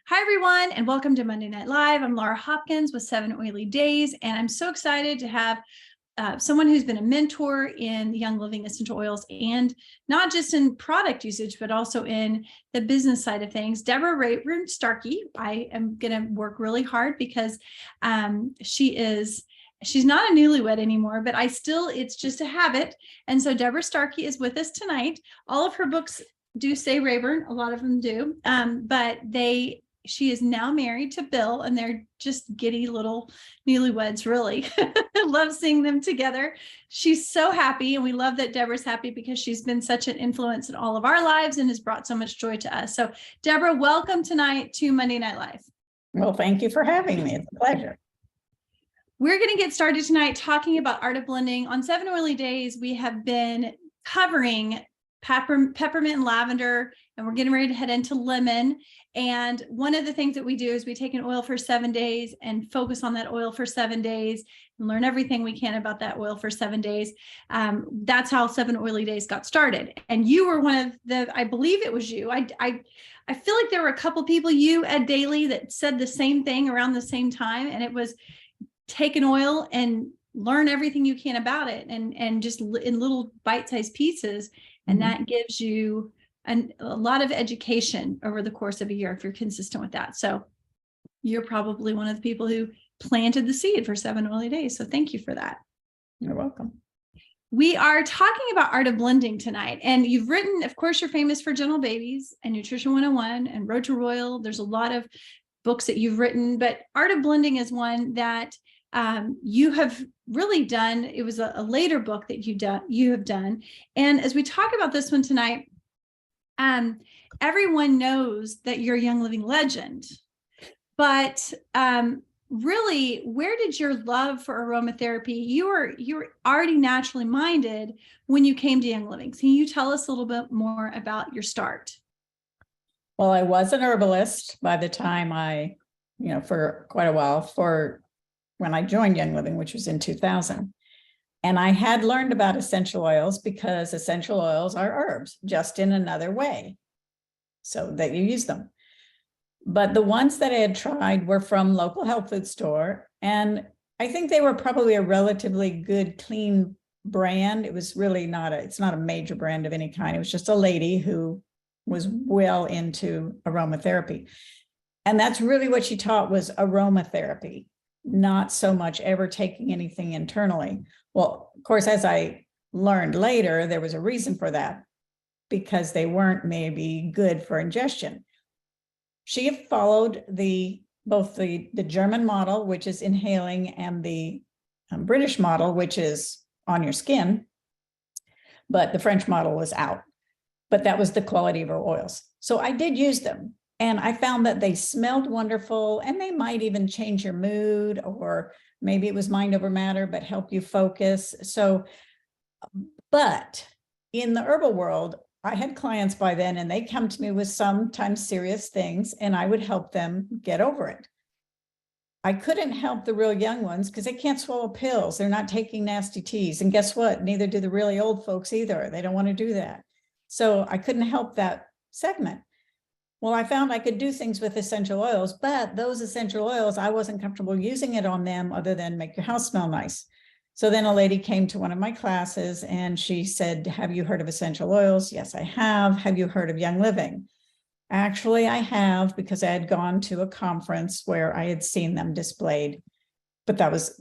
Hi, everyone, and welcome to Monday Night Live. I'm Laura Hopkins with 7 Oily Days, and I'm so excited to have someone who's been a mentor in the Young Living essential oils, and not just in product usage, but also in the business side of things. Debra Starkey. I am going to work really hard because she's not a newlywed anymore, but it's just a habit. And so Debra Starkey is with us tonight. All of her books do say Raybern, a lot of them do, but she is now married to Bill, and they're just giddy little newlyweds, really. I love seeing them together. She's so happy, and we love that Debra's happy because she's been such an influence in all of our lives and has brought so much joy to us. So Debra, welcome tonight to Monday Night Live. Well, thank you for having me. It's a pleasure. We're going to get started tonight talking about art of blending. On 7 Oily Days, we have been covering peppermint and lavender, and we're getting ready to head into lemon. And one of the things that we do is we take an oil for 7 days and focus on that oil for 7 days and learn everything we can about that oil for 7 days. That's how 7 Oily Days got started. And you were one of I believe it was you. I feel like there were a couple people, you, Ed Daly, that said the same thing around the same time. And it was take an oil and learn everything you can about it, and just in little bite-sized pieces. And that gives you a lot of education over the course of a year if you're consistent with that. So you're probably one of the people who planted the seed for 7 Oily Days. So thank you for that. You're welcome. We are talking about art of blending tonight. And you've written, of course, you're famous for Gentle Babies and Nutrition 101 and Road to Royal. There's a lot of books that you've written, but art of blending is one that you have really done. It was a later book that you have done. And as we talk about this one tonight, everyone knows that you're a Young Living legend, but really, where did your love for aromatherapy? You were already naturally minded when you came to Young Living. Can you tell us a little bit more about your start? Well, I was an herbalist by the time for quite a while, for when I joined Young Living, which was in 2000. And I had learned about essential oils because essential oils are herbs, just in another way, so that you use them. But the ones that I had tried were from local health food store. And I think they were probably a relatively good, clean brand. It was really it's not a major brand of any kind. It was just a lady who was well into aromatherapy. And that's really what she taught, was aromatherapy, not so much ever taking anything internally. Well, of course, as I learned later, there was a reason for that, because they weren't maybe good for ingestion. She followed both the German model, which is inhaling, and the British model, which is on your skin, but the French model was out. But that was the quality of her oils. So I did use them. And I found that they smelled wonderful, and they might even change your mood, or maybe it was mind over matter, but help you focus. So, but in the herbal world, I had clients by then, and they come to me with sometimes serious things, and I would help them get over it. I couldn't help the real young ones because they can't swallow pills. They're not taking nasty teas. And guess what? Neither do the really old folks either. They don't want to do that. So I couldn't help that segment. Well, I found I could do things with essential oils, but those essential oils, I wasn't comfortable using it on them other than make your house smell nice. So then a lady came to one of my classes, and she said, have you heard of essential oils? Yes, I have. Have you heard of Young Living? Actually, I have, because I had gone to a conference where I had seen them displayed, but that was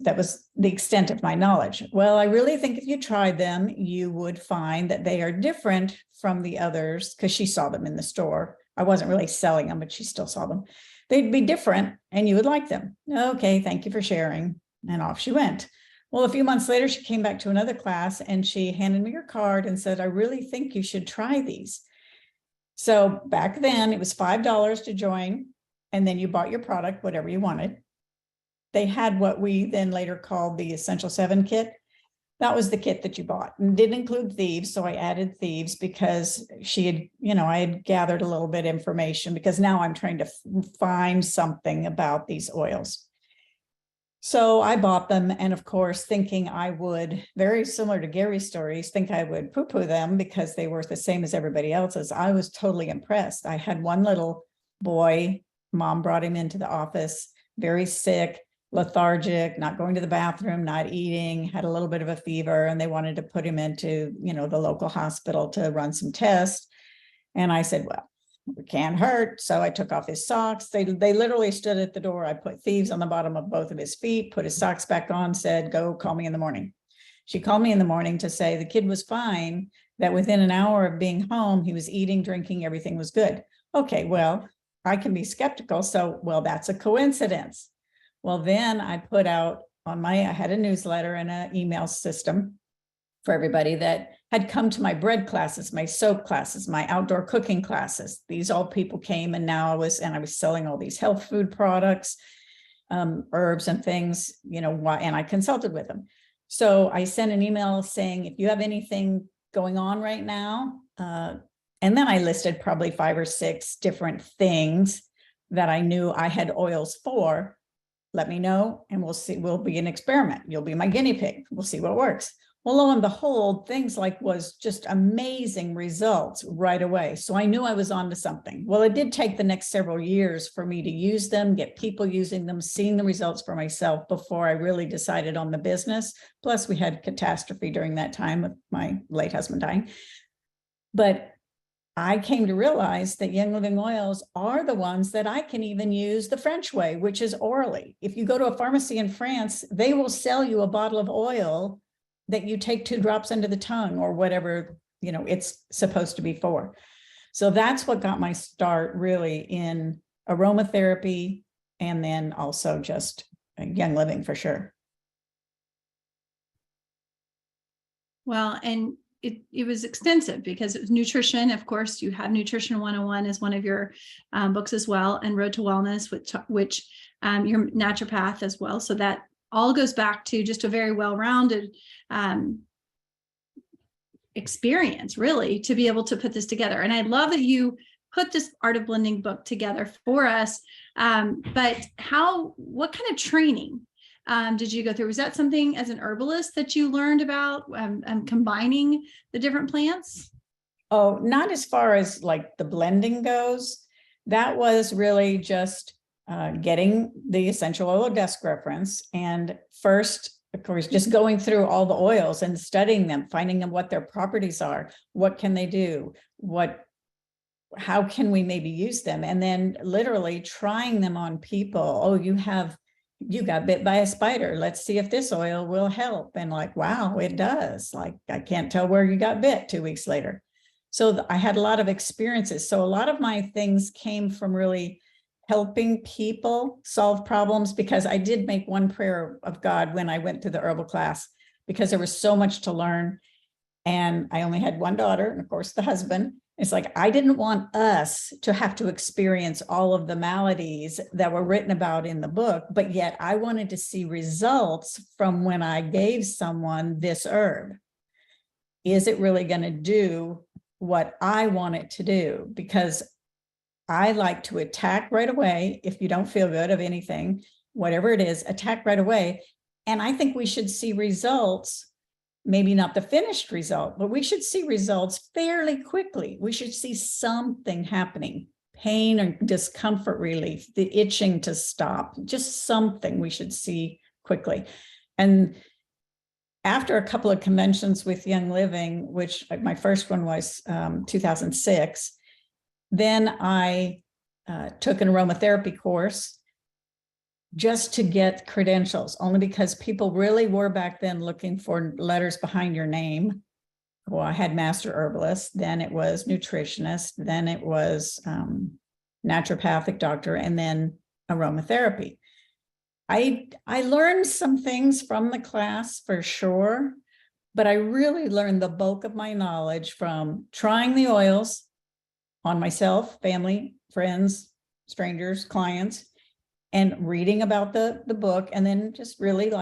the extent of my knowledge. Well, I really think if you tried them, you would find that they are different from the others, because she saw them in the store. I wasn't really selling them, but she still saw them. They'd be different, and you would like them. Okay, thank you for sharing. And off she went. Well, a few months later, she came back to another class, and she handed me her card and said, I really think you should try these. So back then it was $5 to join, and then you bought your product, whatever you wanted. They had what we then later called the Essential 7 kit. That was the kit that you bought, and didn't include thieves. So I added thieves because I had gathered a little bit of information, because now I'm trying to find something about these oils. So I bought them, and of course, thinking I would, very similar to Gary's stories, think I would poo-poo them because they were the same as everybody else's. I was totally impressed. I had one little boy mom brought him into the office, very sick, lethargic, not going to the bathroom, not eating, had a little bit of a fever, and they wanted to put him into, the local hospital to run some tests. And I said, well, it can't hurt. So I took off his socks. They literally stood at the door. I put thieves on the bottom of both of his feet, put his socks back on, said, go call me in the morning. She called me in the morning to say the kid was fine, that within an hour of being home, he was eating, drinking, everything was good. Okay, well, I can be skeptical. So, well, that's a coincidence. Well, then I put out I had a newsletter and an email system for everybody that had come to my bread classes, my soap classes, my outdoor cooking classes. These all people came, and now I was selling all these health food products, herbs and things, and I consulted with them. So I sent an email saying, if you have anything going on right now, and then I listed probably 5 or 6 different things that I knew I had oils for. Let me know, and we'll see. We'll be an experiment. You'll be my guinea pig. We'll see what works. Well, lo and behold, things was just amazing results right away. So I knew I was onto something. Well, it did take the next several years for me to use them, get people using them, seeing the results for myself before I really decided on the business. Plus, we had catastrophe during that time with my late husband dying. But I came to realize that Young Living oils are the ones that I can even use the French way, which is orally. If you go to a pharmacy in France, they will sell you a bottle of oil that you take 2 drops under the tongue or whatever, it's supposed to be for. So that's what got my start really in aromatherapy, and then also just Young Living for sure. Well, and it was extensive because it was nutrition. Of course, you have Nutrition 101 as one of your books as well, and Road to Wellness, which you're naturopath as well. So that all goes back to just a very well-rounded experience, really, to be able to put this together. And I love that you put this Art of Blending book together for us. But what kind of training did you go through? Was that something as an herbalist that you learned about combining the different plants? Oh, not as far as like the blending goes. That was really just getting the essential oil desk reference. And first, of course, just going through all the oils and studying them, finding them what their properties are, what can they do, how can we maybe use them? And then literally trying them on people. Oh, you got bit by a spider. Let's see if this oil will help. And wow, it does. I can't tell where you got bit 2 weeks later. So I had a lot of experiences. So a lot of my things came from really helping people solve problems, because I did make one prayer of God when I went to the herbal class, because there was so much to learn. And I only had one daughter, and of course the husband. It's I didn't want us to have to experience all of the maladies that were written about in the book, but yet I wanted to see results from when I gave someone this herb. Is it really going to do what I want it to do? Because I like to attack right away. If you don't feel good of anything, whatever it is, attack right away. And I think we should see results. Maybe not the finished result, but we should see results fairly quickly. We should see something happening, pain or discomfort relief, the itching to stop, just something we should see quickly. And after a couple of conventions with Young Living, which my first one was 2006, then I took an aromatherapy course just to get credentials, only because people really were back then looking for letters behind your name. Well, I had Master Herbalist, then it was nutritionist, then it was naturopathic doctor, and then aromatherapy. I learned some things from the class for sure, but I really learned the bulk of my knowledge from trying the oils on myself, family, friends, strangers, clients, and reading about the book, and then just really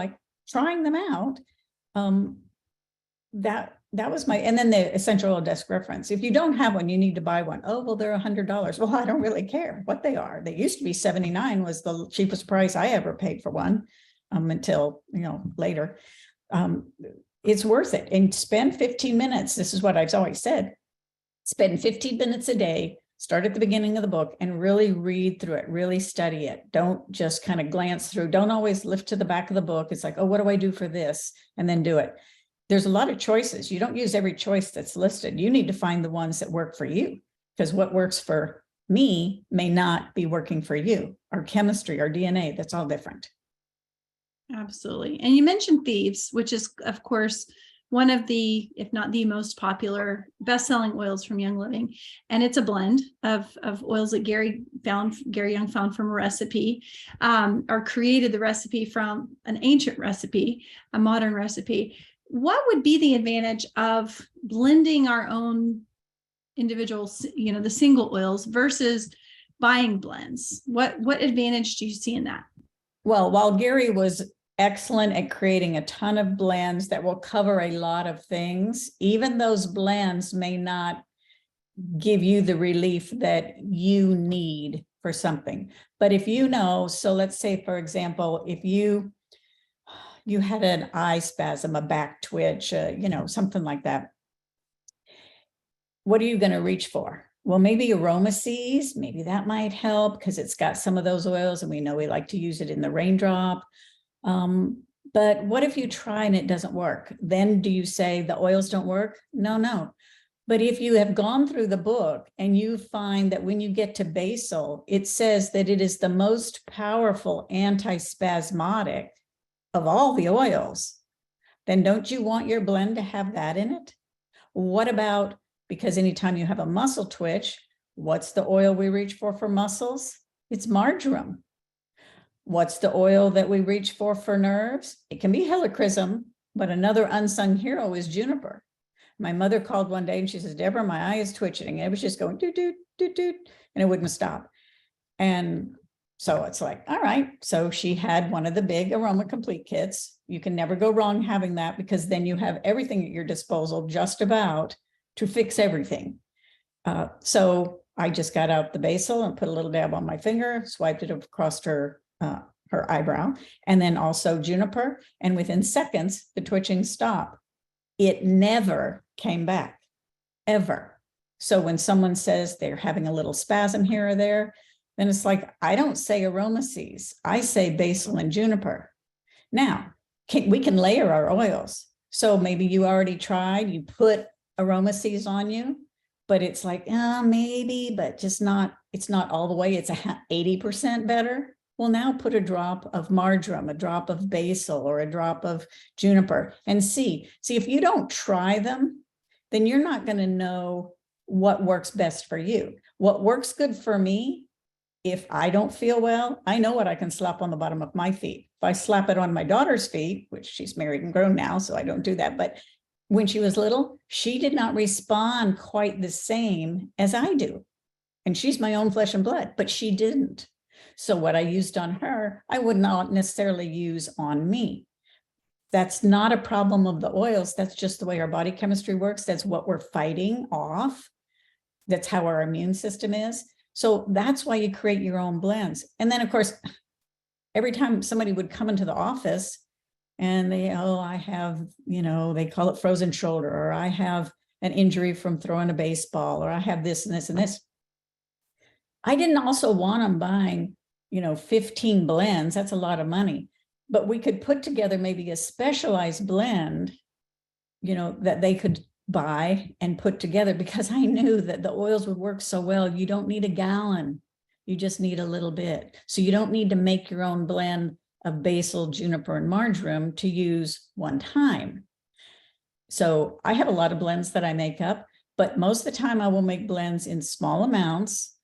trying them out. That was and then the essential oil desk reference. If you don't have one, you need to buy one. Oh, well, they're $100. Well, I don't really care what they are. They used to be $79 was the cheapest price I ever paid for one, until, later. It's worth it. And spend 15 minutes. This is what I've always said. Spend 15 minutes a day start at the beginning of the book and really read through it, really study it. Don't just kind of glance through. Don't always lift to the back of the book. It's like, oh, what do I do for this? And then do it. There's a lot of choices. You don't use every choice that's listed. You need to find the ones that work for you, because what works for me may not be working for you. Our chemistry, our DNA, that's all different. Absolutely. And you mentioned Thieves, which is, of course, one of the, if not the most popular best-selling oils from Young Living. And it's a blend of oils that Gary Young found from a recipe, or created the recipe from an ancient recipe, a modern recipe. What would be the advantage of blending our own individual, the single oils versus buying blends? What advantage do you see in that? Well, while Gary was excellent at creating a ton of blends that will cover a lot of things, even those blends may not give you the relief that you need for something. But if you know, so let's say, for example, if you had an eye spasm, a back twitch, something like that, what are you going to reach for? Well, maybe aroma seeds, maybe that might help because it's got some of those oils and we know we like to use it in the raindrop. But what if you try and it doesn't work? Then do you say the oils don't work? No. But if you have gone through the book and you find that when you get to basil, it says that it is the most powerful antispasmodic of all the oils, then don't you want your blend to have that in it? What about, because anytime you have a muscle twitch, what's the oil we reach for muscles? It's marjoram. What's the oil that we reach for nerves? It can be helichrysum, but another unsung hero is juniper. My mother called one day and she says, Deborah, my eye is twitching. And it was just going doot, doot, doot, doot, and it wouldn't stop. And so it's like, all right. So she had one of the big aroma complete kits. You can never go wrong having that, because then you have everything at your disposal just about to fix everything. So I just got out the basil and put a little dab on my finger, swiped it across her eyebrow, and then also juniper. And within seconds, the twitching stopped. It never came back, ever. So when someone says they're having a little spasm here or there, then it's like, I don't say aroma seeds, I say basil and juniper. Now, we can layer our oils. So maybe you already tried, you put aroma seeds on you, but it's like, maybe, but just not, it's not all the way, it's 80% better. Well, now put a drop of marjoram, a drop of basil, or a drop of juniper and see if you don't try them, then you're not going to know what works best for you. What works good for me, if I don't feel well, I know what I can slap on the bottom of my feet. If I slap it on my daughter's feet, which she's married and grown now, so I don't do that, but when she was little, she did not respond quite the same as I do. And she's my own flesh and blood, but she didn't. So what I used on her, I would not necessarily use on me. That's not a problem of the oils. That's just the way our body chemistry works. That's what we're fighting off. That's how our immune system is. So that's why you create your own blends. And then, of course, every time somebody would come into the office and I have, they call it frozen shoulder, or I have an injury from throwing a baseball, or I have this and this and this. I didn't also want them buying 15 blends. That's a lot of money, but we could put together maybe a specialized blend, that they could buy and put together, because I knew that the oils would work so well. You don't need a gallon. You just need a little bit. So you don't need to make your own blend of basil, juniper, and marjoram to use one time. So I have a lot of blends that I make up, but most of the time I will make blends in small amounts,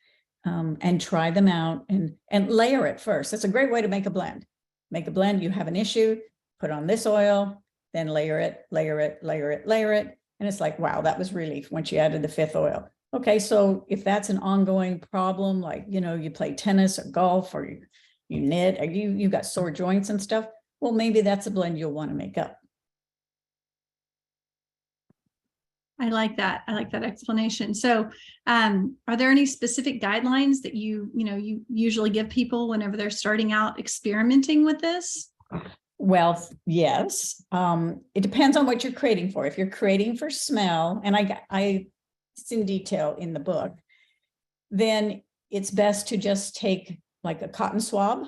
and try them out and layer it first. That's a great way to make a blend. Make a blend, you have an issue, put on this oil, then layer it, layer it, layer it, layer it. And it's like, wow, that was relief once you added the fifth oil. Okay, so if that's an ongoing problem, like, you play tennis or golf, or you knit, or you got sore joints and stuff, well, maybe that's a blend you'll want to make up. I like that. I like that explanation. So, are there any specific guidelines that you usually give people whenever they're starting out experimenting with this? Well, yes. It depends on what you're creating for. If you're creating for smell, and I it's in detail in the book. then it's best to just take like a cotton swab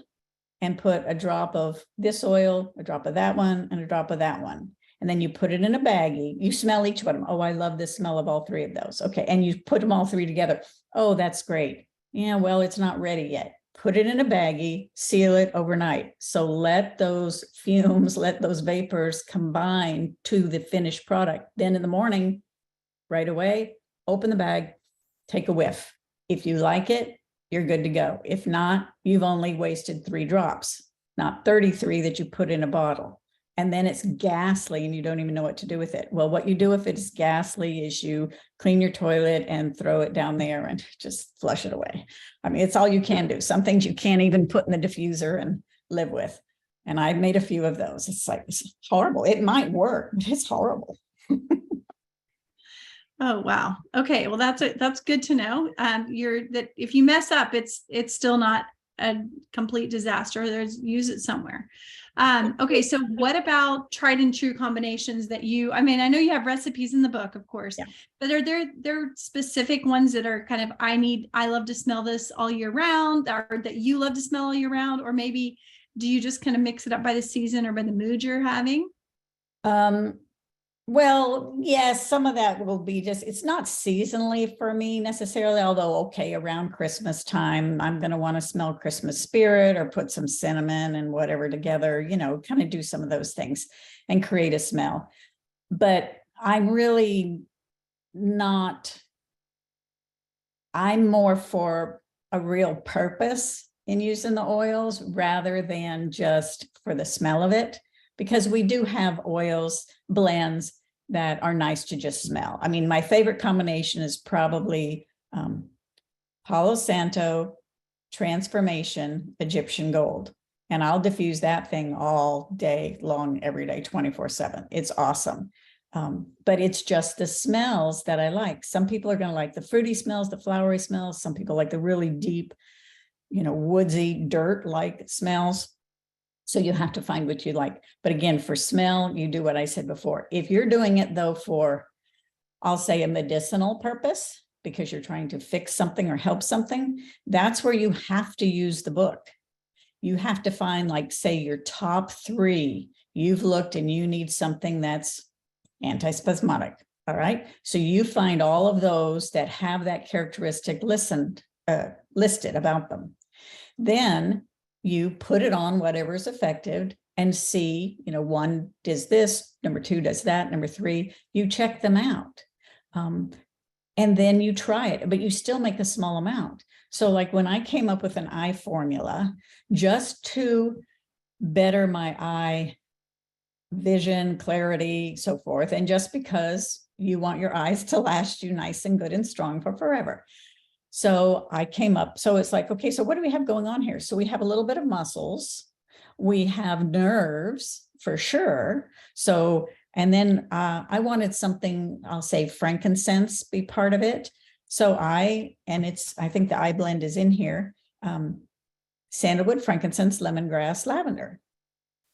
and put a drop of this oil, a drop of that one, and a drop of that one. And then you put it in a baggie. You smell each one of them. Oh, I love the smell of all three of those. Okay. And you put them all three together. Oh, that's great. Yeah, well, it's not ready yet. Put it in a baggie, seal it overnight. So let those fumes, let those vapors combine to the finished product. Then in the morning, right away, open the bag, take a whiff. If you like it, you're good to go. If not, you've only wasted 3 drops, not 33 that you put in a bottle. And then it's ghastly and you don't even know what to do with it. Well, what you do if it's ghastly is you clean your toilet and throw it down there and just flush it away. I mean, it's all you can do. Some things you can't even put in the diffuser and live with. And I made a few of those. It's like, it's horrible. It might work, but it's horrible. Oh, wow. Okay. Well, that's good to know. That if you mess up, it's still not a complete disaster. Use it somewhere. Okay. So what about tried and true combinations that I know you have recipes in the book, of course, yeah, but are there specific ones that are kind of, I love to smell this all year round, or that you love to smell all year round? Or maybe do you just kind of mix it up by the season or by the mood you're having? Well, yes, some of that will be it's not seasonally for me necessarily, although, okay, around Christmas time, I'm going to want to smell Christmas spirit or put some cinnamon and whatever together, kind of do some of those things and create a smell. But I'm really not, I'm more for a real purpose in using the oils rather than just for the smell of it, because we do have oils, blends that are nice to just smell. I mean, my favorite combination is probably Palo Santo, Transformation, Egyptian Gold. And I'll diffuse that thing all day long, every day, 24/7. It's awesome. But it's just the smells that I like. Some people are going to like the fruity smells, the flowery smells. Some people like the really deep, woodsy, dirt-like smells. So you have to find what you like. But again, for smell, you do what I said before. If you're doing it though for, I'll say, a medicinal purpose, because you're trying to fix something or help something, that's where you have to use the book. You have to find, like, say, your top 3. You've looked and you need something that's antispasmodic. All right. So you find all of those that have that characteristic listed about them. Then you put it on whatever's effective and see, 1 does this, number 2 does that, number 3, you check them out. And then you try it, but you still make a small amount. So like when I came up with an eye formula, just to better my eye vision, clarity, so forth, and just because you want your eyes to last you nice and good and strong for forever. So I came up, so it's like, okay, so what do we have going on here? So we have a little bit of muscles, we have nerves for sure. So, and then I wanted something, I'll say frankincense be part of it. So I think the eye blend is in here, sandalwood, frankincense, lemongrass, lavender.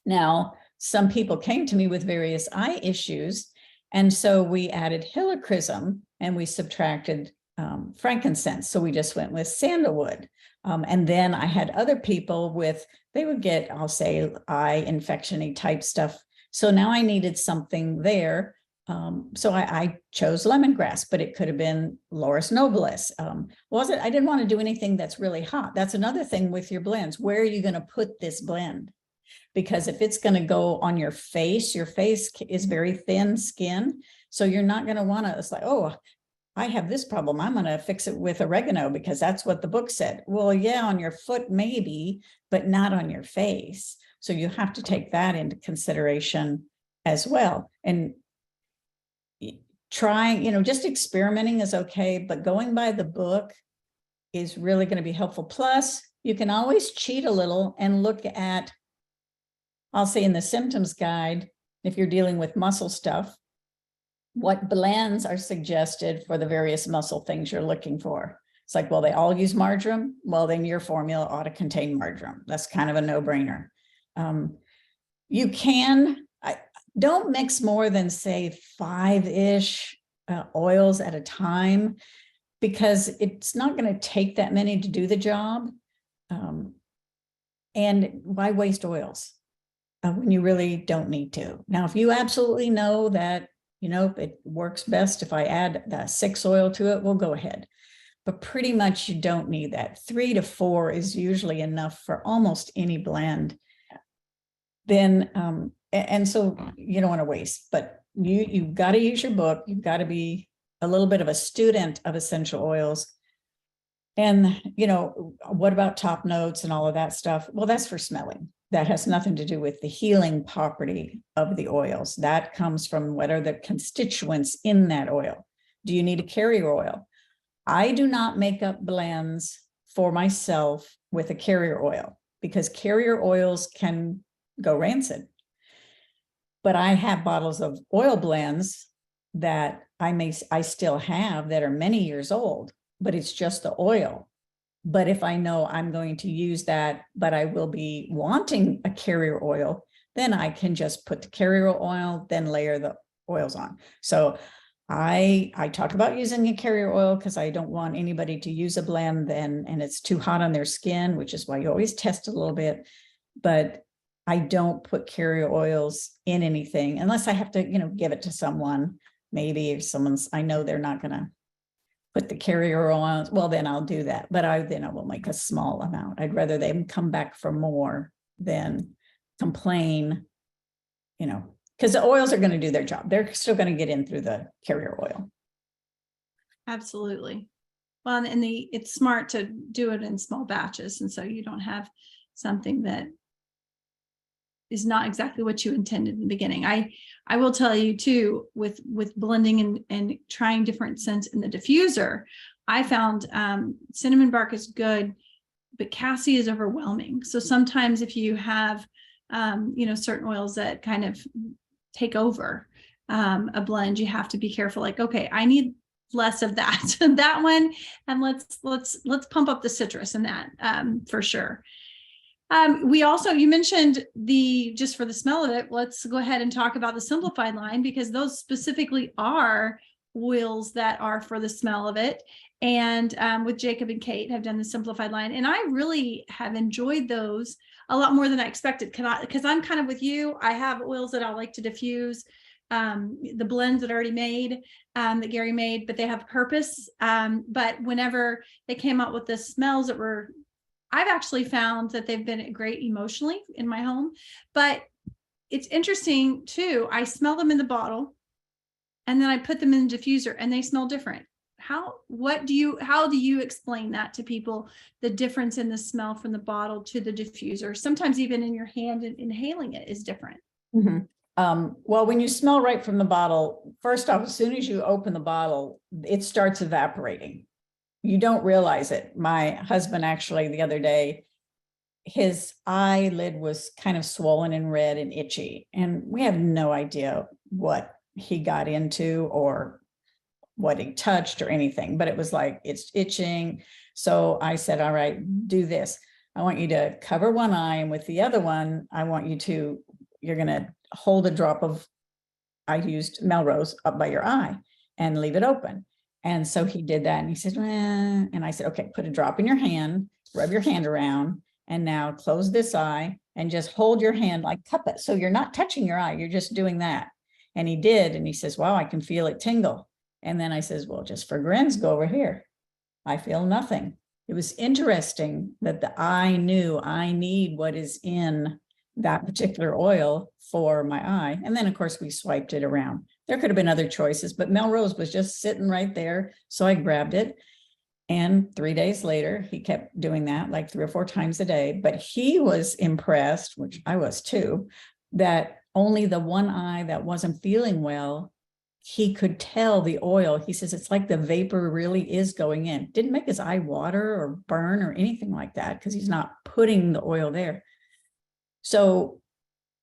Now, some people came to me with various eye issues. And so we added helichrysum and we subtracted frankincense. So we just went with sandalwood. And then I had other people they would get, I'll say, eye infection-y type stuff. So now I needed something there. So I chose lemongrass, but it could have been Laurus nobilis. I didn't want to do anything that's really hot. That's another thing with your blends. Where are you going to put this blend? Because if it's going to go on your face is very thin skin. So you're not going to want to, it's like, oh, I have this problem, I'm going to fix it with oregano because that's what the book said. Well, yeah, on your foot, maybe, but not on your face. So you have to take that into consideration as well. And trying, just experimenting is okay, but going by the book is really going to be helpful. Plus, you can always cheat a little and look at, I'll say in the symptoms guide, if you're dealing with muscle stuff, what blends are suggested for the various muscle things you're looking for. It's like, well, they all use marjoram. Well, then your formula ought to contain marjoram. That's kind of a no-brainer. You don't mix more than, say, 5-ish oils at a time, because it's not going to take that many to do the job. And why waste oils when you really don't need to? Now, if you absolutely know that, it works best if I add the 6 oil to it, we'll go ahead. But pretty much you don't need that. 3 to 4 is usually enough for almost any blend. Then, and so you don't want to waste, but you've got to use your book. You've got to be a little bit of a student of essential oils. And, what about top notes and all of that stuff? Well, that's for smelling. That has nothing to do with the healing property of the oils. That comes from what are the constituents in that oil. Do you need a carrier oil? I do not make up blends for myself with a carrier oil because carrier oils can go rancid. But I have bottles of oil blends that I still have that are many years old, but it's just the oil. But if I know I'm going to use that, but I will be wanting a carrier oil, then I can just put the carrier oil, then layer the oils on. So I talk about using a carrier oil because I don't want anybody to use a blend and it's too hot on their skin, which is why you always test a little bit. But I don't put carrier oils in anything unless I have to, give it to someone. Maybe if I know they're not going to put the carrier oils, well, then I'll do that. But then I will make a small amount. I'd rather them come back for more than complain, because the oils are going to do their job. They're still going to get in through the carrier oil. Absolutely. Well, and it's smart to do it in small batches. And so you don't have something that is not exactly what you intended in the beginning. I will tell you too, with blending and trying different scents in the diffuser, I found cinnamon bark is good, but cassie is overwhelming. So sometimes if you have, certain oils that kind of take over a blend, you have to be careful. Like, okay, I need less of that, that one, and let's pump up the citrus in that for sure. You mentioned just for the smell of it, let's go ahead and talk about the simplified line, because those specifically are oils that are for the smell of it. And with Jacob and Kate have done the simplified line. And I really have enjoyed those a lot more than I expected. Because I'm kind of with you. I have oils that I like to diffuse, the blends that are already made, that Gary made, but they have purpose. But whenever they came out with the smells I've actually found that they've been great emotionally in my home. But it's interesting too. I smell them in the bottle and then I put them in the diffuser and they smell different. How do you explain that to people? The difference in the smell from the bottle to the diffuser, sometimes even in your hand and inhaling it is different. Mm-hmm. Well, when you smell right from the bottle, first off, as soon as you open the bottle, it starts evaporating. You don't realize it. My husband actually the other day, his eyelid was kind of swollen and red and itchy. And we have no idea what he got into or what he touched or anything, but it was like, it's itching. So I said, all right, do this. I want you to cover one eye, and with the other one, you're going to hold a drop of, I used Melrose up by your eye and leave it open. And so he did that and he said, and I said, okay, put a drop in your hand, rub your hand around, and now close this eye and just hold your hand, like cup it. So you're not touching your eye, you're just doing that. And he did. And he says, wow, I can feel it tingle. And then I says, well, just for grins, go over here. I feel nothing. It was interesting that the eye knew I need what is in that particular oil for my eye. And then of course we swiped it around. There could have been other choices, but Melrose was just sitting right there. So I grabbed it. And 3 days later, he kept doing that like 3 or 4 times a day. But he was impressed, which I was too, that only the one eye that wasn't feeling well, he could tell the oil. He says, it's like the vapor really is going in. Didn't make his eye water or burn or anything like that because he's not putting the oil there. So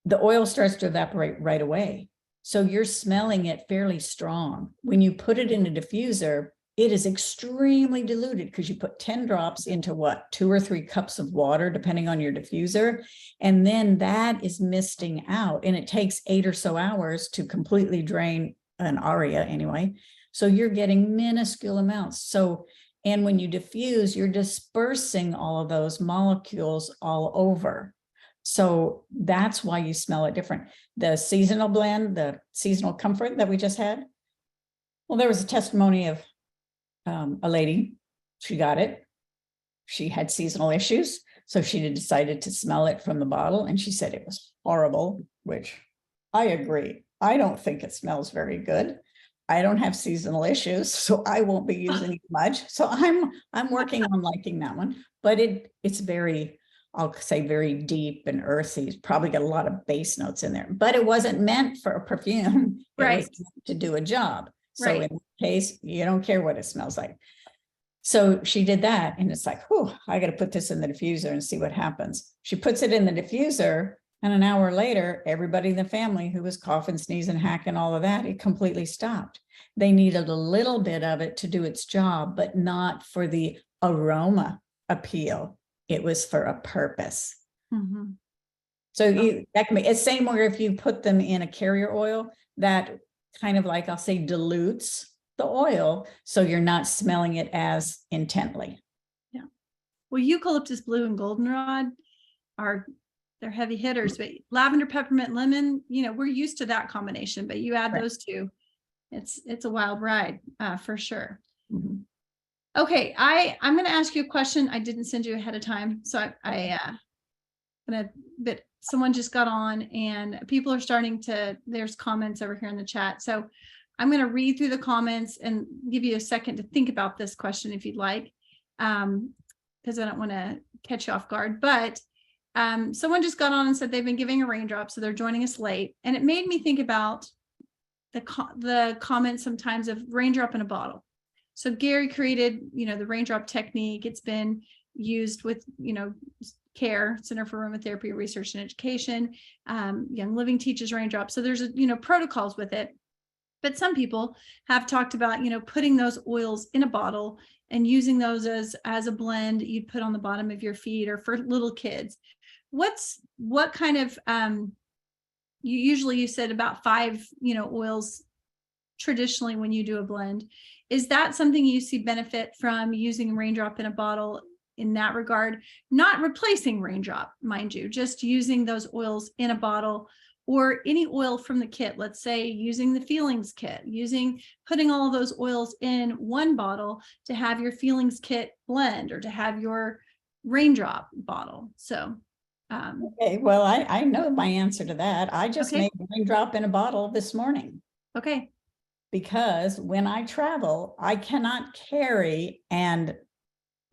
the oil starts to evaporate right away. So you're smelling it fairly strong. When you put it in a diffuser, it is extremely diluted because you put 10 drops into 2 or 3 cups of water, depending on your diffuser. And then that is misting out. And it takes 8 or so hours to completely drain an aria anyway, So you're getting minuscule amounts. So, and when you diffuse, you're dispersing all of those molecules all over. So that's why you smell it different. The seasonal blend, the seasonal comfort that we just had. Well, there was a testimony of a lady, she got it. She had seasonal issues. So she decided to smell it from the bottle, and she said it was horrible, which I agree. I don't think it smells very good. I don't have seasonal issues, so I won't be using it much. So I'm working on liking that one, but it's very, I'll say very deep and earthy. It's probably got a lot of base notes in there, but it wasn't meant for a perfume. It Right. was meant to do a job. So Right. in this case, you don't care what it smells like. So she did that, and it's like, whew, I got to put this in the diffuser and see what happens. She puts it in the diffuser, and an hour later, everybody in the family who was coughing, sneezing, hacking, all of that, it completely stopped. They needed a little bit of it to do its job, but not for the aroma appeal. It was for a purpose. Mm-hmm. So that can be, it's same where if you put them in a carrier oil, that kind of like, I'll say, dilutes the oil, so you're not smelling it as intently. Yeah. Well, eucalyptus blue and goldenrod they're heavy hitters, but lavender, peppermint, lemon, we're used to that combination, but you add those two, it's a wild ride, for sure. Mm-hmm. Okay. I'm going to ask you a question. I didn't send you ahead of time. So but someone just got on, and people are starting there's comments over here in the chat. So I'm going to read through the comments and give you a second to think about this question if you'd like, because I don't want to catch you off guard. But someone just got on and said they've been giving a raindrop, so they're joining us late. And it made me think about the comments sometimes of raindrop in a bottle. So Gary created, the raindrop technique. It's been used with, CARE, Center for Aromatherapy Research and Education. Young Living teaches raindrop. So there's, protocols with it. But some people have talked about, putting those oils in a bottle and using those as a blend you'd put on the bottom of your feet, or for little kids. What kind of, you said about 5, oils traditionally when you do a blend. Is that something you see benefit from, using raindrop in a bottle in that regard? Not replacing raindrop, mind you, just using those oils in a bottle, or any oil from the kit, let's say using the feelings kit, putting all of those oils in one bottle to have your feelings kit blend, or to have your raindrop bottle. So okay, well, I know my answer to that. I just made a raindrop in a bottle this morning. Okay. Because when I travel, I cannot carry, and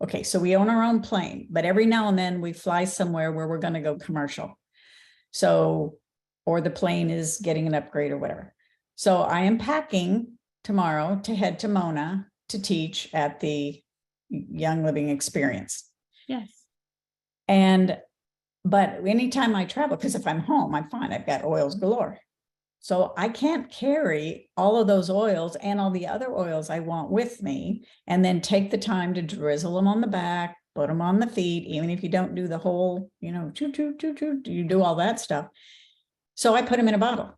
okay, so we own our own plane, but every now and then we fly somewhere where we're going to go commercial. So, or the plane is getting an upgrade or whatever. So I am packing tomorrow to head to Mona to teach at the Young Living Experience. Yes. But anytime I travel, because if I'm home, I'm fine. I've got oils galore. So I can't carry all of those oils and all the other oils I want with me, and then take the time to drizzle them on the back, put them on the feet, even if you don't do the whole, you do all that stuff. So I put them in a bottle.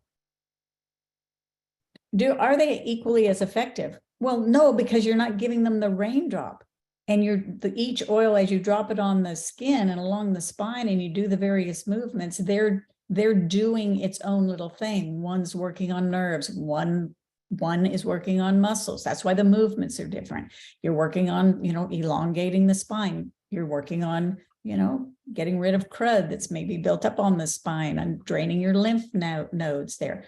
Are they equally as effective? Well, no, because you're not giving them the raindrop, and each oil, as you drop it on the skin and along the spine, and you do the various movements, they're doing its own little thing. One's working on nerves, one is working on muscles. That's why the movements are different. You're working on, elongating the spine. You're working on, getting rid of crud that's maybe built up on the spine, and draining your lymph nodes there.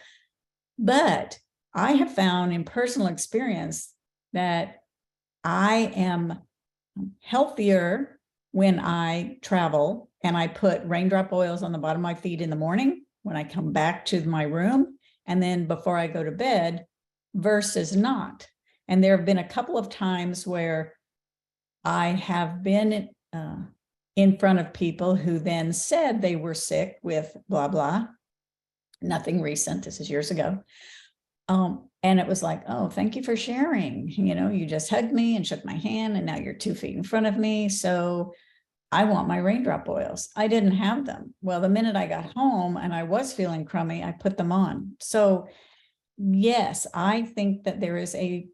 But I have found in personal experience that I am healthier when I travel and I put raindrop oils on the bottom of my feet in the morning when I come back to my room, and then before I go to bed, versus not. And there have been a couple of times where I have been in front of people who then said they were sick with blah, blah. Nothing recent. This is years ago. And it was like, oh, thank you for sharing. You just hugged me and shook my hand, and now you're 2 feet in front of me. So I want my raindrop oils. I didn't have them. Well, the minute I got home and I was feeling crummy, I put them on. So yes, I think that there is a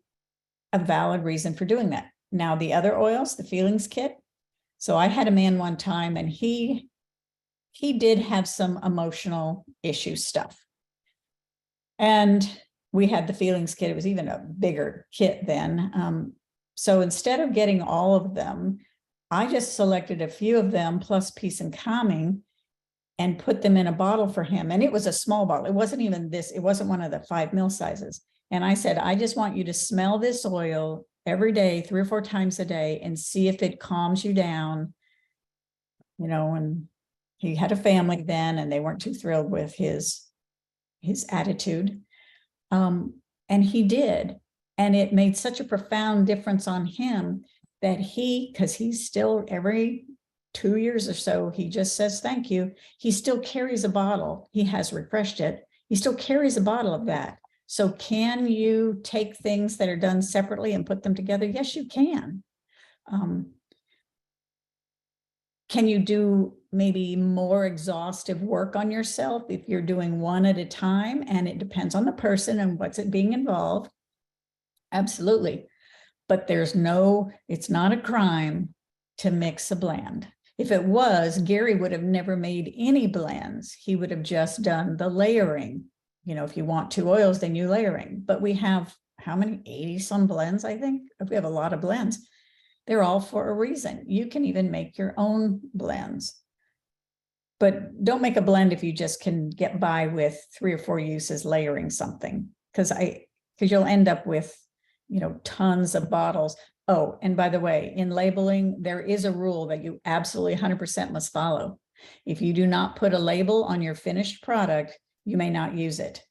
a valid reason for doing that. Now, the other oils, the feelings kit. So I had a man one time, and he did have some emotional issue stuff. And we had the feelings kit. It was even a bigger kit then. So instead of getting all of them, I just selected a few of them plus peace and calming and put them in a bottle for him. And it was a small bottle. It wasn't even this. It wasn't one of the 5 ml sizes. And I said, I just want you to smell this oil every day, 3 or 4 times a day, and see if it calms you down. And he had a family then, and they weren't too thrilled with his attitude. And he did. And it made such a profound difference on him that because he's still every 2 years or so, he just says, thank you. He still carries a bottle. He has refreshed it. He still carries a bottle of that. So can you take things that are done separately and put them together? Yes, you can. Can you do maybe more exhaustive work on yourself if you're doing one at a time? And it depends on the person and what's it being involved. Absolutely. But it's not a crime to mix a blend. If it was, Gary would have never made any blends. He would have just done the layering. If you want 2 oils, then you layering. But we have how many? 80 some blends, I think. We have a lot of blends. They're all for a reason. You can even make your own blends. But don't make a blend if you just can get by with 3 or 4 uses layering something, because you'll end up with, tons of bottles. Oh, and by the way, in labeling, there is a rule that you absolutely 100% must follow. If you do not put a label on your finished product, you may not use it.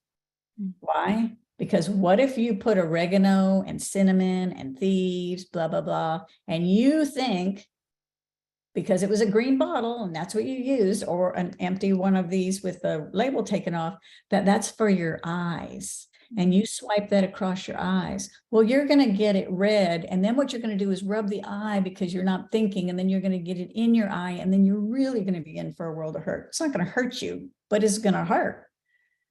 Why? Because what if you put oregano and cinnamon and thieves, blah, blah, blah, and you think because it was a green bottle and that's what you used, or an empty one of these with the label taken off, that's for your eyes. And you swipe that across your eyes. Well, you're going to get it red. And then what you're going to do is rub the eye because you're not thinking. And then you're going to get it in your eye. And then you're really going to be in for a world of hurt. It's not going to hurt you, but it's going to hurt.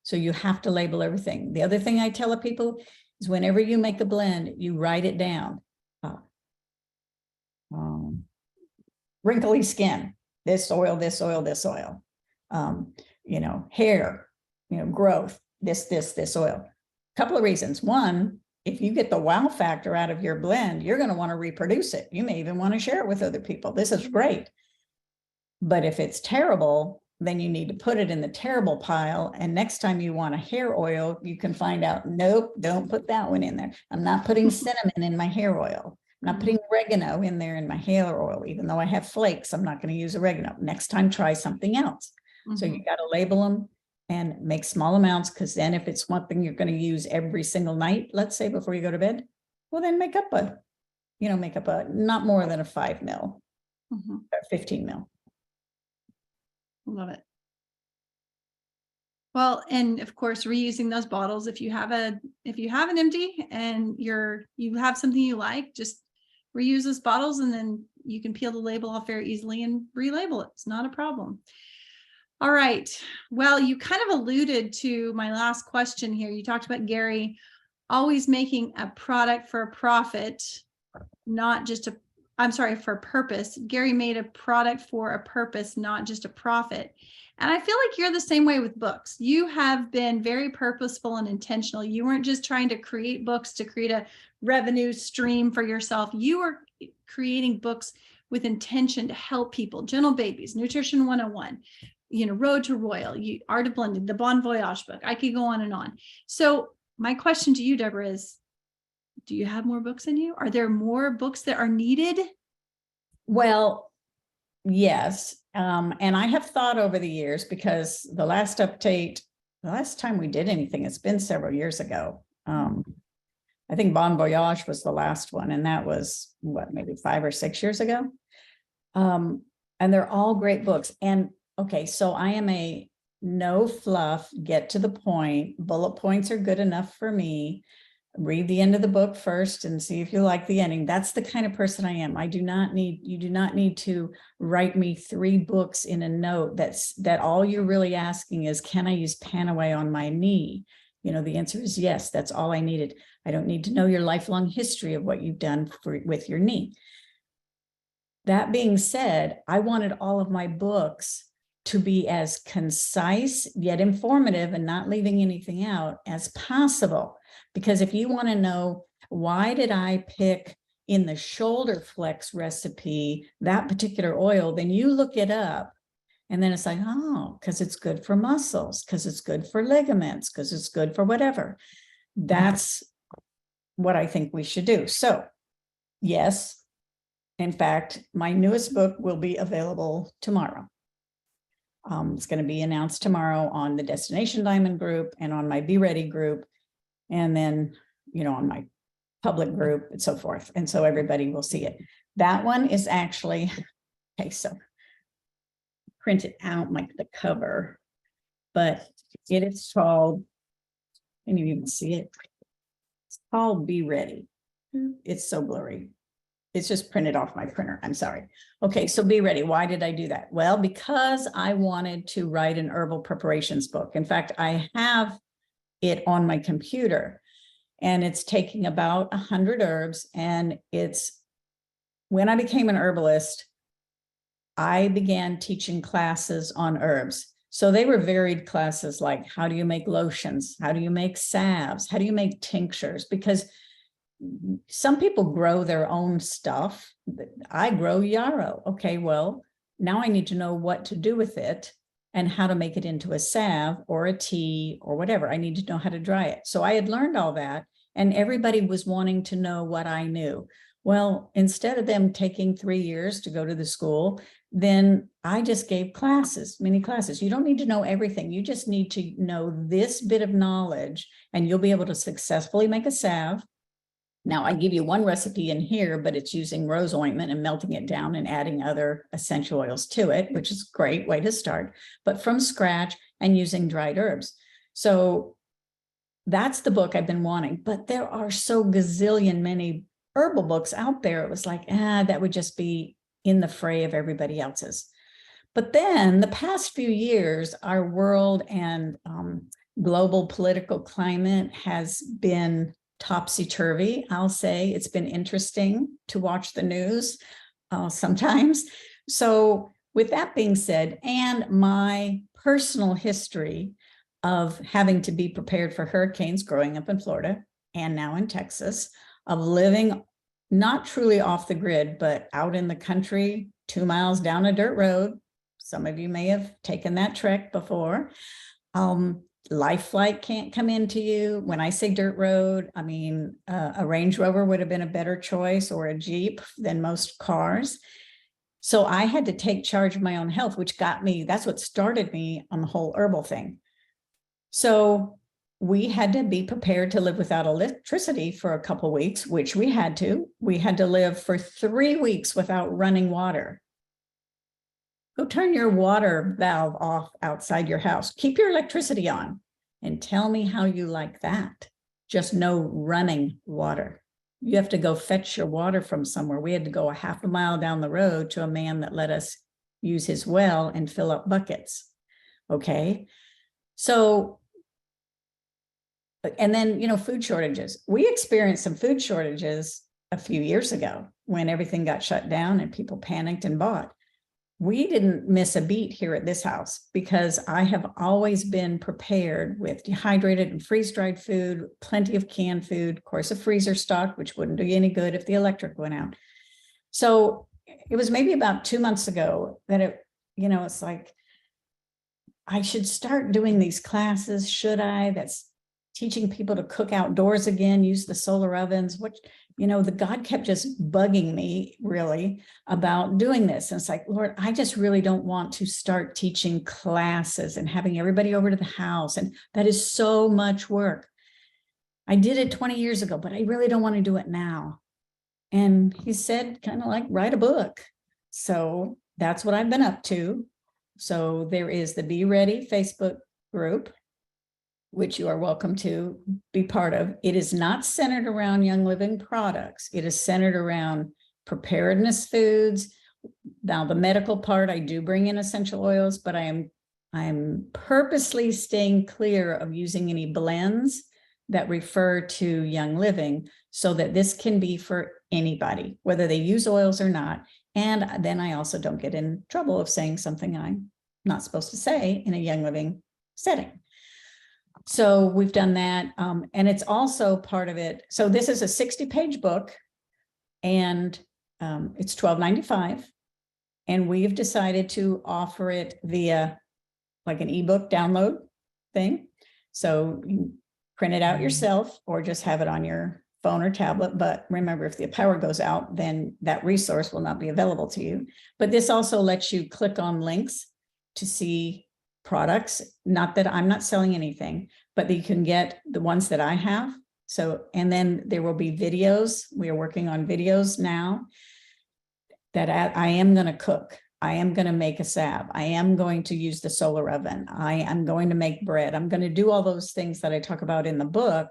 So you have to label everything. The other thing I tell people is whenever you make a blend, you write it down. Wrinkly skin, this oil, this oil, this oil. Hair, growth, this oil. Couple of reasons. One, if you get the wow factor out of your blend, you're going to want to reproduce it. You may even want to share it with other people. This is great. But if it's terrible, then you need to put it in the terrible pile. And next time you want a hair oil, you can find out, nope, don't put that one in there. I'm not putting cinnamon in my hair oil. I'm not putting oregano in there in my hair oil. Even though I have flakes, I'm not going to use oregano. Next time, try something else. So you got to label them and make small amounts, because then if it's one thing you're going to use every single night, let's say before you go to bed, well, then make up a not more than a 5 ml, or 15 ml. Love it. Well, and of course, reusing those bottles. If you have an empty and you have something you like, just reuse those bottles, and then you can peel the label off very easily and relabel it. It's not a problem. All right. Well, you kind of alluded to my last question here. You talked about Gary always making a product for a profit, not just for a purpose. Gary made a product for a purpose, not just a profit. And I feel like you're the same way with books. You have been very purposeful and intentional. You weren't just trying to create books to create a revenue stream for yourself. You were creating books with intention to help people. Gentle Babies, Nutrition 101, Road to Royal, Art of Blending, the Bon Voyage book. I could go on and on. So my question to you, Debra, is, do you have more books in you? Are there more books that are needed? Well, yes. And I have thought over the years, because the last time we did anything, it's been several years ago. I think Bon Voyage was the last one. And that was maybe 5 or 6 years ago. And they're all great books. And okay, so I am a no fluff, get to the point. Bullet points are good enough for me. Read the end of the book first and see if you like the ending. That's the kind of person I am. You do not need to write me 3 books in a note that all you're really asking is, can I use Panaway on my knee? The answer is yes. That's all I needed. I don't need to know your lifelong history of what you've done with your knee. That being said, I wanted all of my books to be as concise yet informative and not leaving anything out as possible. Because if you want to know, why did I pick in the shoulder flex recipe that particular oil, then you look it up. And then it's like, oh, because it's good for muscles, because it's good for ligaments, because it's good for whatever. That's what I think we should do. So, yes, in fact, my newest book will be available tomorrow. It's going to be announced tomorrow on the Destination Diamond group and on my Be Ready group, and then, on my public group and so forth. And so everybody will see it. That one is actually, okay, so print it out like the cover, but it is called, can you even see it? It's called Be Ready. It's so blurry. It's just printed off my printer. I'm sorry. Okay, so Be Ready. Why did I do that? Well, because I wanted to write an herbal preparations book. In fact, I have it on my computer, and it's taking about 100 herbs. And it's, when I became an herbalist, I began teaching classes on herbs. So they were varied classes like, how do you make lotions? How do you make salves? How do you make tinctures? Because some people grow their own stuff. I grow yarrow. Okay, well, now I need to know what to do with it and how to make it into a salve or a tea or whatever. I need to know how to dry it. So I had learned all that, and everybody was wanting to know what I knew. Well, instead of them taking 3 years to go to the school, then I just gave classes, mini classes. You don't need to know everything. You just need to know this bit of knowledge, and you'll be able to successfully make a salve. Now, I give you one recipe in here, but it's using rose ointment and melting it down and adding other essential oils to it, which is a great way to start, but from scratch and using dried herbs. So that's the book I've been wanting, but there are so gazillion many herbal books out there. It was like, that would just be in the fray of everybody else's. But then the past few years, our world and global political climate has been topsy-turvy. I'll say it's been interesting to watch the news sometimes. So with that being said, and my personal history of having to be prepared for hurricanes growing up in Florida and now in Texas, of living not truly off the grid, but out in the country, 2 miles down a dirt road. Some of you may have taken that trek before. Life flight can't come into you. When I say dirt road, I mean, a Range Rover would have been a better choice, or a Jeep, than most cars. So I had to take charge of my own health, which got me, that's what started me on the whole herbal thing. So we had to be prepared to live without electricity for a couple of weeks, which we had to. We had to live for 3 weeks without running water. Go turn your water valve off outside your house. Keep your electricity on and tell me how you like that. Just no running water. You have to go fetch your water from somewhere. We had to go a half a mile down the road to a man that let us use his well and fill up buckets. Okay. So, and then, food shortages. We experienced some food shortages a few years ago when everything got shut down and people panicked and bought. We didn't miss a beat here at this house because I have always been prepared with dehydrated and freeze-dried food, plenty of canned food, of course, a freezer stock, which wouldn't do you any good if the electric went out. So it was maybe about 2 months ago that it's like, I should start doing these classes. Should I? That's teaching people to cook outdoors again, use the solar ovens, the God kept just bugging me really about doing this. And it's like, Lord, I just really don't want to start teaching classes and having everybody over to the house. And that is so much work. I did it 20 years ago, but I really don't want to do it now. And he said, kind of like, write a book. So that's what I've been up to. So there is the Be Ready Facebook group, which you are welcome to be part of. It is not centered around Young Living products. It is centered around preparedness foods. Now, the medical part, I do bring in essential oils, but I'm I'm purposely staying clear of using any blends that refer to Young Living, so that this can be for anybody, whether they use oils or not. And then I also don't get in trouble of saying something I'm not supposed to say in a Young Living setting. So we've done that. And it's also part of it. So this is a 60-page book, and it's $12.95. And we've decided to offer it via like an ebook download thing. So you print it out yourself or just have it on your phone or tablet. But remember, if the power goes out, then that resource will not be available to you. But this also lets you click on links to see products. Not that I'm not selling anything, but you can get the ones that I have. So, and then there will be videos. We are working on videos now that I am going to cook. I am going to make a salve. I am going to use the solar oven. I am going to make bread. I'm going to do all those things that I talk about in the book.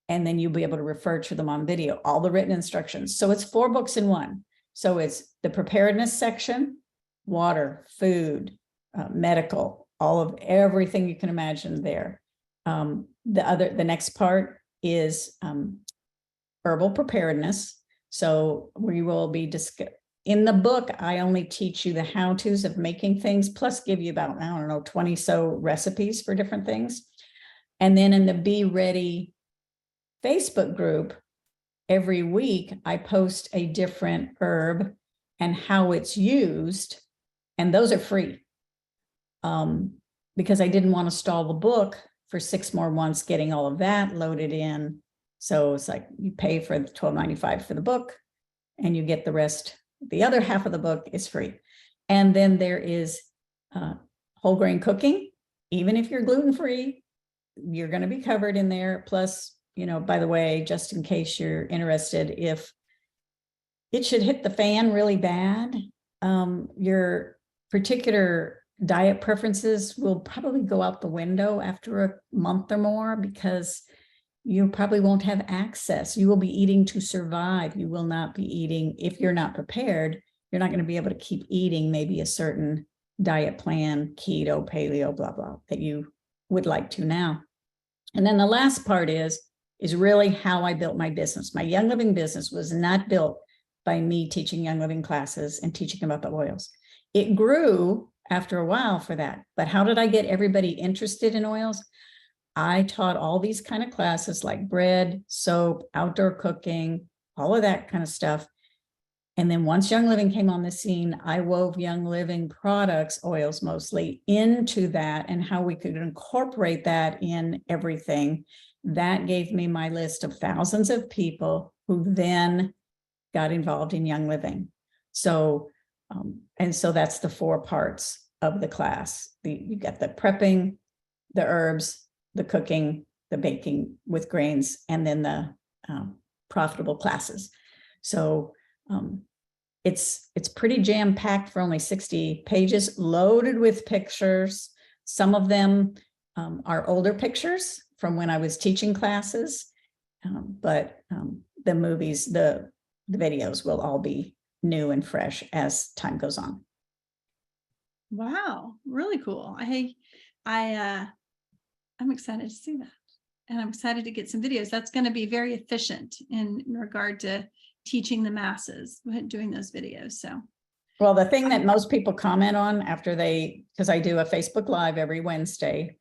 And then you'll be able to refer to them on video, all the written instructions. So it's 4 books in one. So it's the preparedness section, water, food, medical, all of everything you can imagine there. The next part is herbal preparedness. So we will be in the book, I only teach you the how-tos of making things, plus give you about, I don't know, 20 so recipes for different things. And then in the Be Ready Facebook group, every week I post a different herb and how it's used. And those are free. Because I didn't want to stall the book for 6 more months getting all of that loaded in. So it's like you pay for the $12.95 for the book and you get the rest. The other half of the book is free. And then there is whole grain cooking. Even if you're gluten-free, you're going to be covered in there. Plus, you know, by the way, just in case you're interested, if it should hit the fan really bad, your particular diet preferences will probably go out the window after a month or more, because you probably won't have access. You will be eating to survive. You will not be eating. If you're not prepared, you're not going to be able to keep eating maybe a certain diet plan, keto, paleo, blah, blah, that you would like to now. And then the last part is really how I built my business. My Young Living business was not built by me teaching Young Living classes and teaching about the oils. It grew after a while for that. But how did I get everybody interested in oils? I taught all these kind of classes like bread, soap, outdoor cooking, all of that kind of stuff. And then once Young Living came on the scene, I wove Young Living products, oils mostly, into that and how we could incorporate that in everything. That gave me my list of thousands of people who then got involved in Young Living. So, and so that's the 4 parts of the class. You got the prepping, the herbs, the cooking, the baking with grains, and then the profitable classes. So it's pretty jam-packed for only 60 pages, loaded with pictures. Some of them are older pictures from when I was teaching classes, but the movies, the videos will all be new and fresh as time goes on. Wow, really cool. I'm excited to see that. And I'm excited to get some videos. That's going to be very efficient in regard to teaching the masses, doing those videos. So, well, the thing that most people comment on after because I do a Facebook Live every Wednesday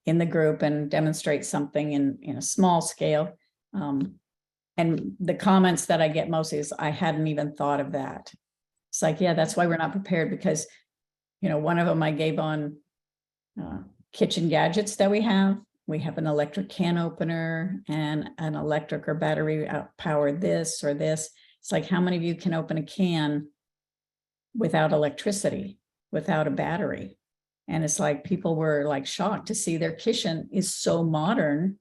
in the group and demonstrate something in a small scale. And the comments that I get mostly is, I hadn't even thought of that. It's like, yeah, that's why we're not prepared, because, you know, one of them I gave on kitchen gadgets that we have. We have an electric can opener and an electric or battery powered this or this. It's like, how many of you can open a can without electricity, without a battery? And it's like, people were like shocked to see their kitchen is so modern.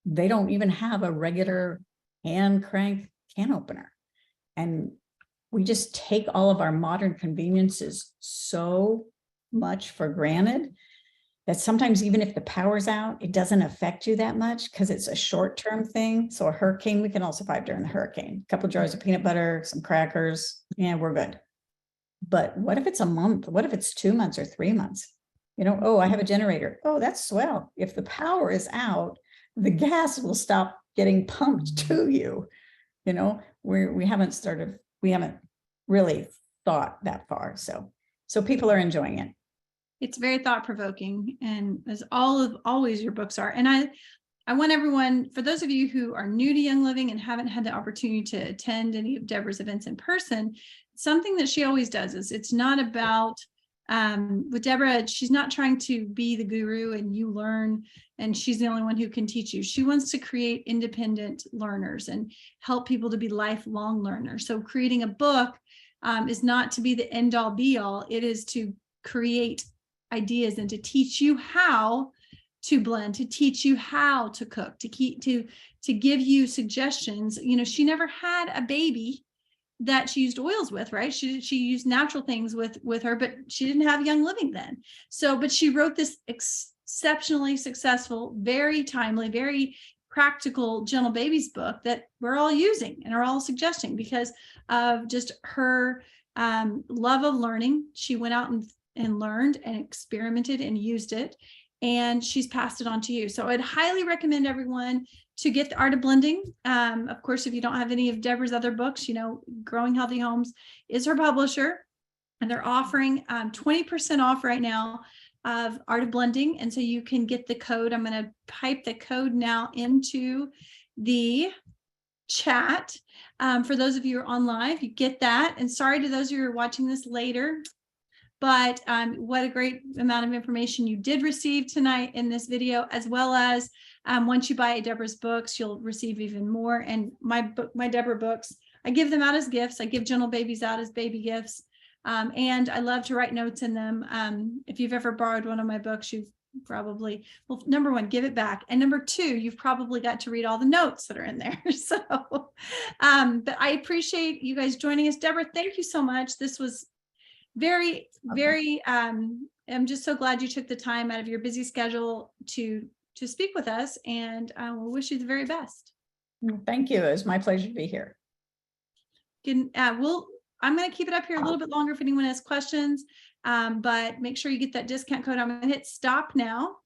They don't even have a regular hand crank can opener. And we just take all of our modern conveniences so much for granted that sometimes even if the power's out, it doesn't affect you that much because it's a short-term thing. So a hurricane, we can all survive during the hurricane. A couple jars of peanut butter, some crackers, yeah, we're good. But what if it's a month? What if it's 2 months or 3 months? Oh, I have a generator. Oh, that's swell. If the power is out, the gas will stop getting pumped to you. We haven't really thought that far. So people are enjoying it. It's very thought provoking, and as always your books are. And I want everyone, for those of you who are new to Young Living and haven't had the opportunity to attend any of Debra's events in person, something that she always does is it's not about, with Debra, she's not trying to be the guru and you learn and she's the only one who can teach you. She wants to create independent learners and help people to be lifelong learners. So creating a book is not to be the end all be all. It is to create ideas and to teach you how to blend, to teach you how to cook, to give you suggestions. She never had a baby that she used oils with, right? She used natural things with her, but she didn't have Young Living then. But she wrote this exceptionally successful, very timely, very practical Gentle Babies book that we're all using and are all suggesting because of just her love of learning. She went out and learned and experimented and used it, and she's passed it on to you. So I'd highly recommend everyone to get The Art of Blending. Of course, if you don't have any of Debra's other books, Growing Healthy Homes is her publisher, and they're offering 20% off right now of Art of Blending. And so you can get the code. I'm going to pipe the code now into the chat. For those of you who are on live, you get that. And sorry to those of you who are watching this later, but what a great amount of information you did receive tonight in this video, as well as once you buy Debra's books, you'll receive even more. And my Debra books, I give them out as gifts. I give Gentle Babies out as baby gifts. And I love to write notes in them. If you've ever borrowed one of my books, you've probably, well, number one, give it back. And number two, you've probably got to read all the notes that are in there. So, but I appreciate you guys joining us. Debra, thank you so much. This was very, very, I'm just so glad you took the time out of your busy schedule to speak with us, and I will wish you the very best. Thank you. It was my pleasure to be here. I'm going to keep it up here a little bit longer if anyone has questions, but make sure you get that discount code. I'm going to hit stop now.